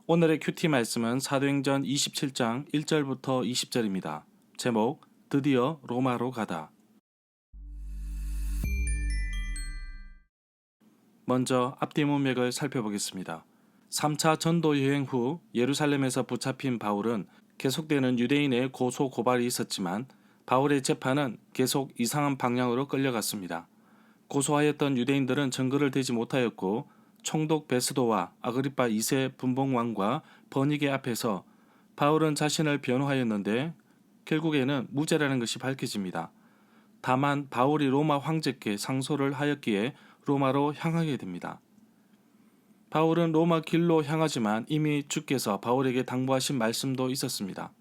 오늘의 큐티 말씀은 사도행전 27장 1절부터 20절입니다. 제목, 드디어 로마로 가다. 먼저 앞뒤 문맥을 살펴보겠습니다. 3차 전도 여행 후 예루살렘에서 붙잡힌 바울은 계속되는 유대인의 고소 고발이 있었지만 바울의 재판은 계속 이상한 방향으로 끌려갔습니다. 고소하였던 유대인들은 증거를 대지 못하였고 총독 베스도와 아그리파 2세 분봉왕과 번이게 앞에서 바울은 자신을 변호하였는데 결국에는 무죄라는 것이 밝혀집니다. 다만 바울이 로마 황제께 상소를 하였기에 로마로 향하게 됩니다. 바울은 로마 길로 향하지만 이미 주께서 바울에게 당부하신 말씀도 있었습니다.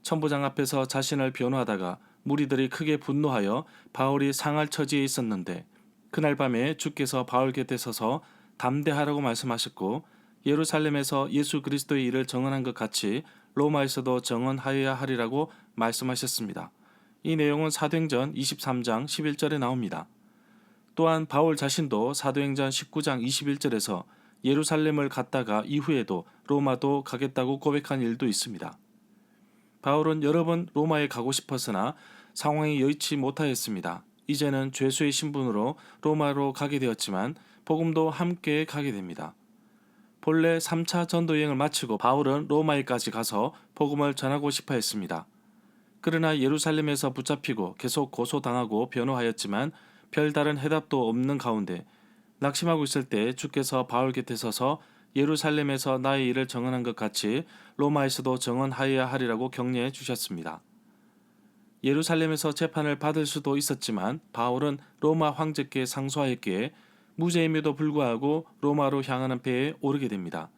천부장 앞에서 자신을 변호하다가 무리들이 크게 분노하여 바울이 상할 처지에 있었는데 그날 밤에 주께서 바울 곁에 서서 담대하라고 말씀하셨고 예루살렘에서 예수 그리스도의 일을 정언한 것 같이 로마에서도 정언하여야 하리라고 말씀하셨습니다. 이 내용은 사도행전 23장 11절에 나옵니다. 또한 바울 자신도 사도행전 19장 21절에서 예루살렘을 갔다가 이후에도 로마도 가겠다고 고백한 일도 있습니다. 바울은 여러 번 로마에 가고 싶었으나 상황이 여의치 못하였습니다. 이제는 죄수의 신분으로 로마로 가게 되었지만 복음도 함께 가게 됩니다. 본래 3차 전도 여행을 마치고 바울은 로마에까지 가서 복음을 전하고 싶어 했습니다. 그러나 예루살렘에서 붙잡히고 계속 고소당하고 변호하였지만 별다른 해답도 없는 가운데 낙심하고 있을 때 주께서 바울 곁에 서서 예루살렘에서 나의 일을 정언한 것 같이 로마에서도 정언하여야 하리라고 격려해 주셨습니다. 예루살렘에서 재판을 받을 수도 있었지만 바울은 로마 황제께 상소하였기에 무죄임에도 불구하고 로마로 향하는 배에 오르게 됩니다.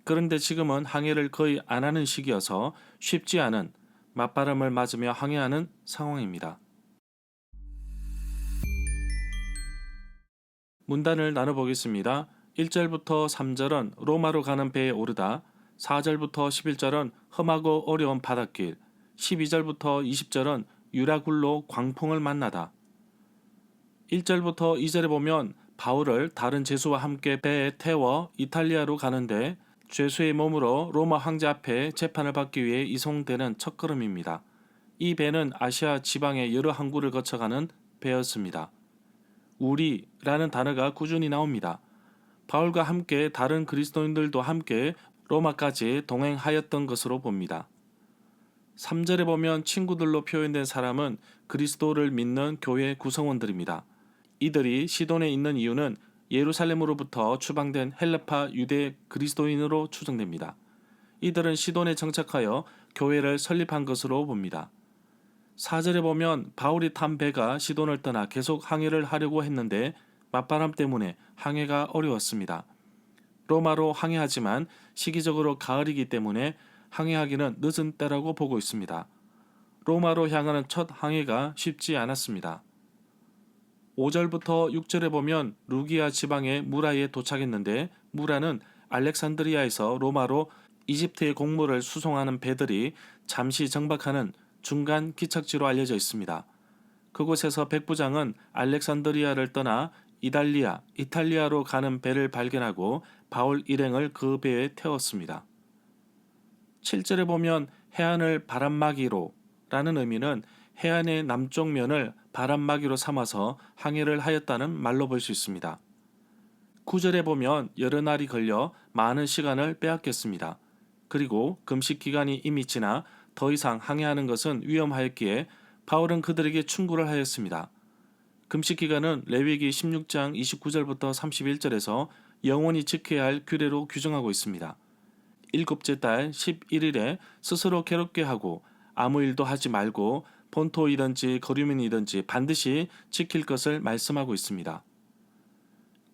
그런데 지금은 항해를 거의 안 하는 시기여서 쉽지 않은 맞바람을 맞으며 항해하는 상황입니다. 문단을 나눠보겠습니다. 1절부터 3절은 로마로 가는 배에 오르다, 4절부터 11절은 험하고 어려운 바닷길, 12절부터 20절은 유라굴로 광풍을 만나다. 1절부터 2절에 보면 바울을 다른 죄수와 함께 배에 태워 이탈리아로 가는데 죄수의 몸으로 로마 황제 앞에 재판을 받기 위해 이송되는 첫걸음입니다. 이 배는 아시아 지방의 여러 항구를 거쳐가는 배였습니다. 우리라는 단어가 꾸준히 나옵니다. 바울과 함께 다른 그리스도인들도 함께 로마까지 동행하였던 것으로 봅니다. 3절에 보면 친구들로 표현된 사람은 그리스도를 믿는 교회 구성원들입니다. 이들이 시돈에 있는 이유는 예루살렘으로부터 추방된 헬라파 유대 그리스도인으로 추정됩니다. 이들은 시돈에 정착하여 교회를 설립한 것으로 봅니다. 4절에 보면 바울이 탄 배가 시돈을 떠나 계속 항해를 하려고 했는데 맞바람 때문에 항해가 어려웠습니다. 로마로 항해하지만 시기적으로 가을이기 때문에 항해하기는 늦은 때라고 보고 있습니다. 로마로 향하는 첫 항해가 쉽지 않았습니다. 5절부터 6절에 보면 루기아 지방의 무라에 도착했는데 무라는 알렉산드리아에서 로마로 이집트의 곡물을 수송하는 배들이 잠시 정박하는 중간 기착지로 알려져 있습니다. 그곳에서 백부장은 알렉산드리아를 떠나 이탈리아로 가는 배를 발견하고 바울 일행을 그 배에 태웠습니다. 7절에 보면 해안을 바람막이로 라는 의미는 해안의 남쪽 면을 바람막이로 삼아서 항해를 하였다는 말로 볼 수 있습니다. 9절에 보면 여러 날이 걸려 많은 시간을 빼앗겼습니다. 그리고 금식 기간이 이미 지나 더 이상 항해하는 것은 위험하였기에 바울은 그들에게 충고를 하였습니다. 금식 기간은 레위기 16장 29절부터 31절에서 영원히 지켜야 할 규례로 규정하고 있습니다. 일곱째 달 11일에 스스로 괴롭게 하고 아무 일도 하지 말고 본토이든지 거류민이든지 반드시 지킬 것을 말씀하고 있습니다.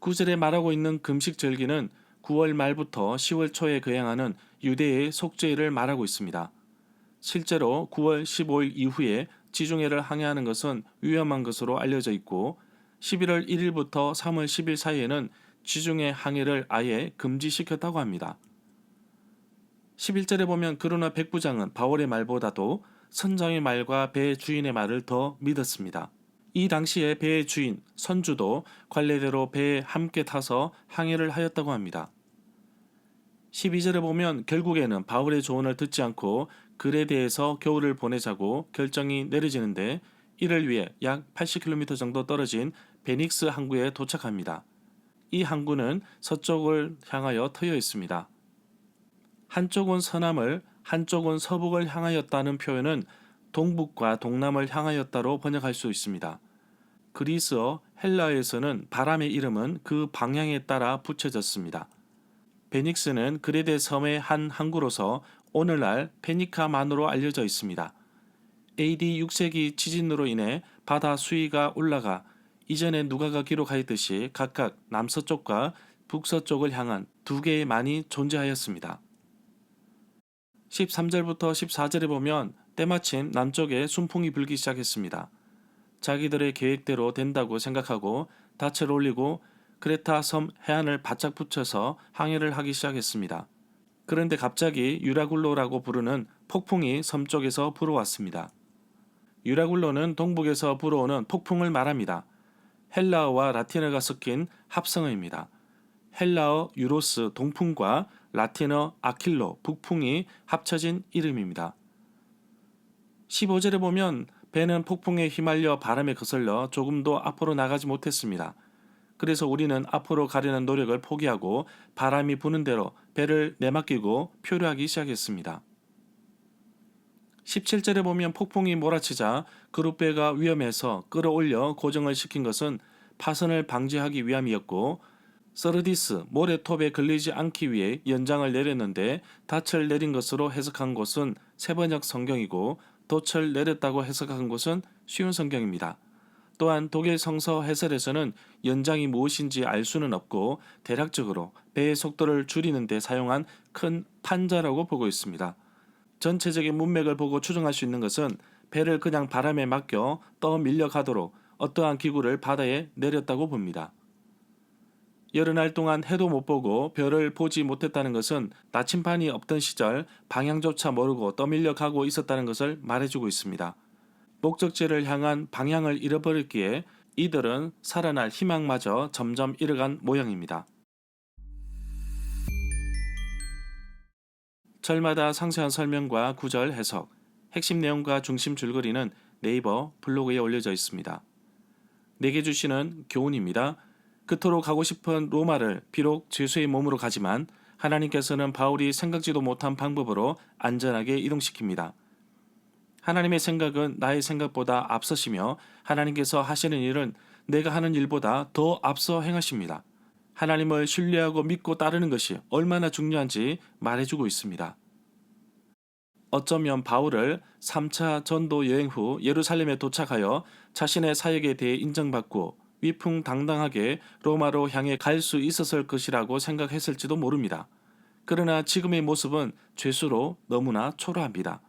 9절에 말하고 있는 금식 절기는 9월 말부터 10월 초에 거행하는 유대의 속죄일을 말하고 있습니다. 실제로 9월 15일 이후에 지중해를 항해하는 것은 위험한 것으로 알려져 있고 11월 1일부터 3월 10일 사이에는 지중해 항해를 아예 금지시켰다고 합니다. 11절에 보면 그러나 백부장은 바울의 말보다도 선장의 말과 배의 주인의 말을 더 믿었습니다. 이 당시에 배의 주인, 선주도 관례대로 배에 함께 타서 항해를 하였다고 합니다. 12절에 보면 결국에는 바울의 조언을 듣지 않고 글에 대해서 겨울을 보내자고 결정이 내려지는데 이를 위해 약 80km 정도 떨어진 베닉스 항구에 도착합니다. 이 항구는 서쪽을 향하여 트여 있습니다. 한쪽은 서남을 한쪽은 서북을 향하였다는 표현은 동북과 동남을 향하였다로 번역할 수 있습니다. 그리스어, 헬라어에서는 바람의 이름은 그 방향에 따라 붙여졌습니다. 베닉스는 그레데 섬의 한 항구로서 오늘날 페니카만으로 알려져 있습니다. AD 6세기 지진으로 인해 바다 수위가 올라가 이전에 누가가 기록하였듯이 각각 남서쪽과 북서쪽을 향한 두 개의 만이 존재하였습니다. 13절부터 14절에 보면 때마침 남쪽에 순풍이 불기 시작했습니다. 자기들의 계획대로 된다고 생각하고 닻을 올리고 크레타 섬 해안을 바짝 붙여서 항해를 하기 시작했습니다. 그런데 갑자기 유라굴로라고 부르는 폭풍이 섬 쪽에서 불어왔습니다. 유라굴로는 동북에서 불어오는 폭풍을 말합니다. 헬라어와 라틴어가 섞인 합성어입니다. 헬라어 유로스 동풍과 라틴어 아킬로 북풍이 합쳐진 이름입니다. 15절에 보면 배는 폭풍에 휘말려 바람에 거슬러 조금도 앞으로 나가지 못했습니다. 그래서 우리는 앞으로 가려는 노력을 포기하고 바람이 부는 대로 배를 내맡기고 표류하기 시작했습니다. 17절에 보면 폭풍이 몰아치자 그룹배가 위험해서 끌어올려 고정을 시킨 것은 파손을 방지하기 위함이었고 서르디스 모래톱에 걸리지 않기 위해 연장을 내렸는데 닻을 내린 것으로 해석한 곳은 세번역 성경이고 돛을 내렸다고 해석한 곳은 쉬운 성경입니다. 또한 독일 성서 해설에서는 연장이 무엇인지 알 수는 없고 대략적으로 배의 속도를 줄이는 데 사용한 큰 판자라고 보고 있습니다. 전체적인 문맥을 보고 추정할 수 있는 것은 배를 그냥 바람에 맡겨 떠밀려 가도록 어떠한 기구를 바다에 내렸다고 봅니다. 여러 날 동안 해도 못 보고 별을 보지 못했다는 것은 나침반이 없던 시절 방향조차 모르고 떠밀려 가고 있었다는 것을 말해주고 있습니다. 목적지를 향한 방향을 잃어버렸기에 이들은 살아날 희망마저 점점 잃어간 모양입니다. 절마다 상세한 설명과 구절 해석, 핵심 내용과 중심 줄거리는 네이버 블로그에 올려져 있습니다. 내게 주시는 교훈입니다. 그토록 가고 싶은 로마를 비록 죄수의 몸으로 가지만 하나님께서는 바울이 생각지도 못한 방법으로 안전하게 이동시킵니다. 하나님의 생각은 나의 생각보다 앞서시며 하나님께서 하시는 일은 내가 하는 일보다 더 앞서 행하십니다. 하나님을 신뢰하고 믿고 따르는 것이 얼마나 중요한지 말해주고 있습니다. 어쩌면 바울을 3차 전도 여행 후 예루살렘에 도착하여 자신의 사역에 대해 인정받고 위풍당당하게 로마로 향해 갈 수 있었을 것이라고 생각했을지도 모릅니다. 그러나 지금의 모습은 죄수로 너무나 초라합니다.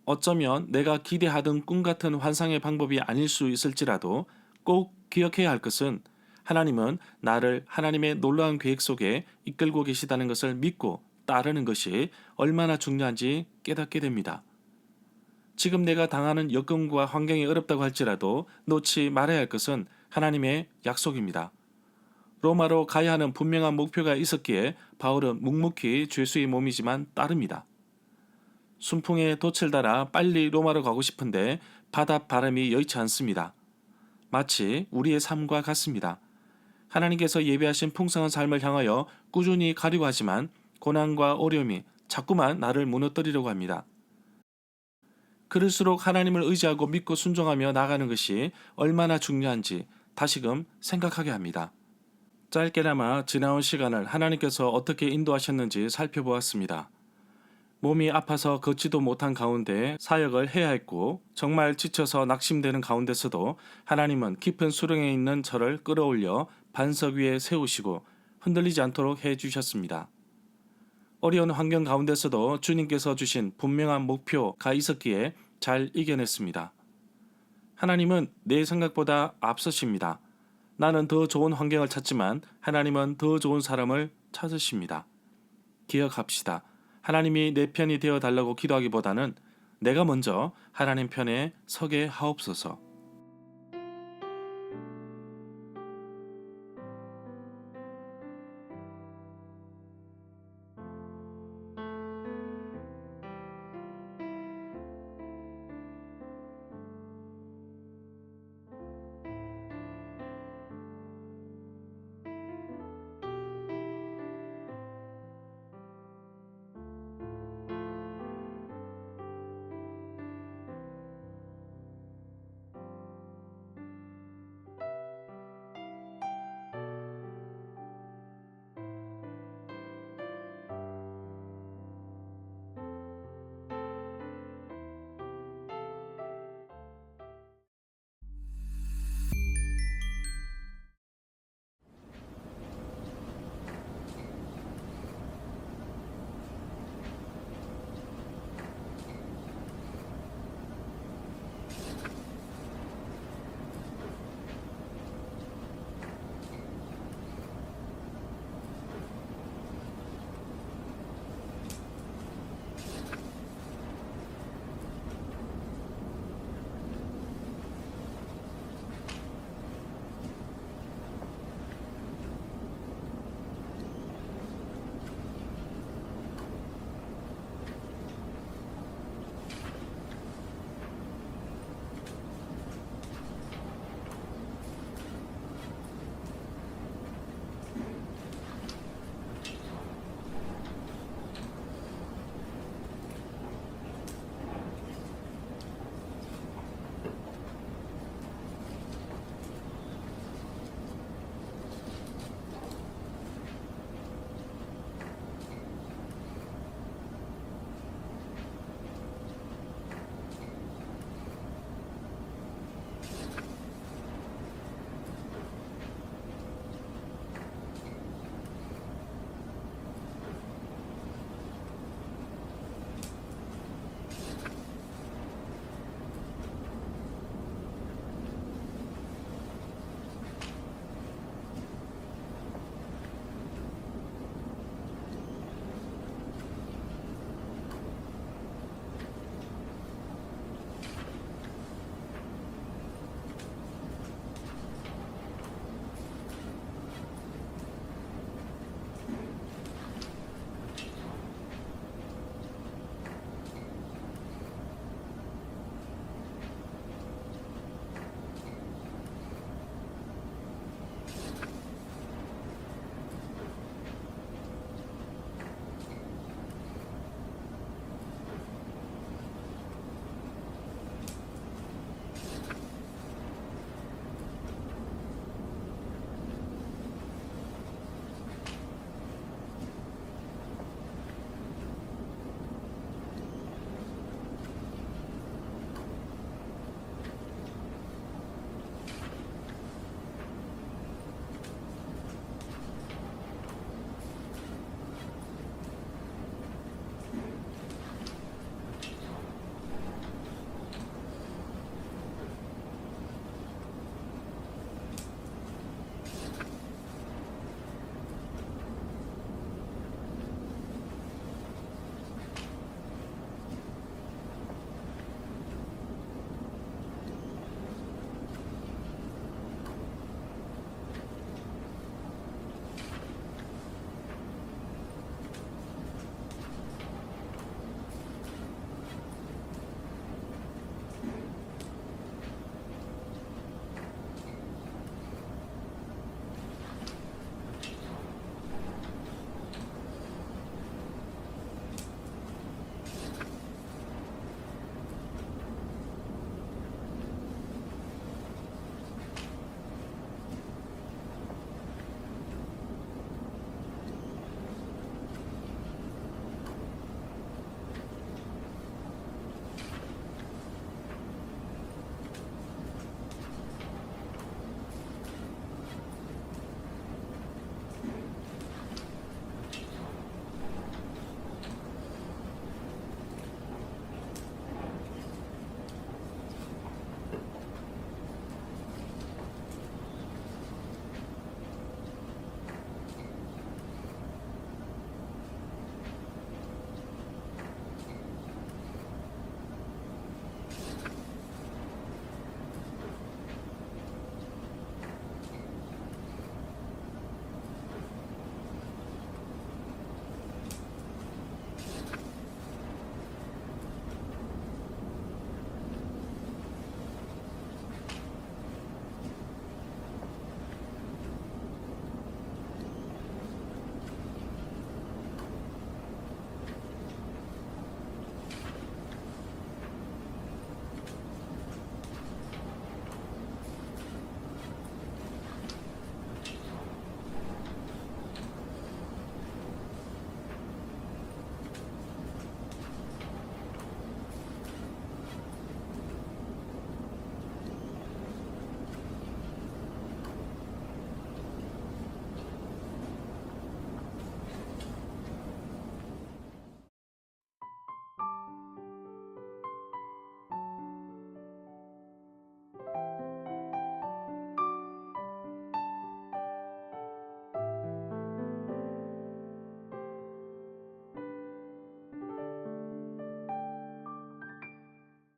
어쩌면 내가 기대하던 꿈같은 환상의 방법이 아닐 수 있을지라도 꼭 기억해야 할 것은 하나님은 나를 하나님의 놀라운 계획 속에 이끌고 계시다는 것을 믿고 따르는 것이 얼마나 중요한지 깨닫게 됩니다. 지금 내가 당하는 여건과 환경이 어렵다고 할지라도 놓지 말아야 할 것은 하나님의 약속입니다. 로마로 가야 하는 분명한 목표가 있었기에 바울은 묵묵히 죄수의 몸이지만 따릅니다. 순풍에 돛을 달아 빨리 로마로 가고 싶은데 바다 바람이 여의치 않습니다. 마치 우리의 삶과 같습니다. 하나님께서 예비하신 풍성한 삶을 향하여 꾸준히 가려고 하지만 고난과 어려움이 자꾸만 나를 무너뜨리려고 합니다. 그럴수록 하나님을 의지하고 믿고 순종하며 나가는 것이 얼마나 중요한지 다시금 생각하게 합니다. 짧게나마 지나온 시간을 하나님께서 어떻게 인도하셨는지 살펴보았습니다. 몸이 아파서 걷지도 못한 가운데 사역을 해야 했고 정말 지쳐서 낙심되는 가운데서도 하나님은 깊은 수렁에 있는 저를 끌어올려 반석 위에 세우시고 흔들리지 않도록 해주셨습니다. 어려운 환경 가운데서도 주님께서 주신 분명한 목표가 있었기에 잘 이겨냈습니다. 하나님은 내 생각보다 앞서십니다. 나는 더 좋은 환경을 찾지만 하나님은 더 좋은 사람을 찾으십니다. 기억합시다. 하나님이 내 편이 되어 달라고 기도하기보다는 내가 먼저 하나님 편에 서게 하옵소서.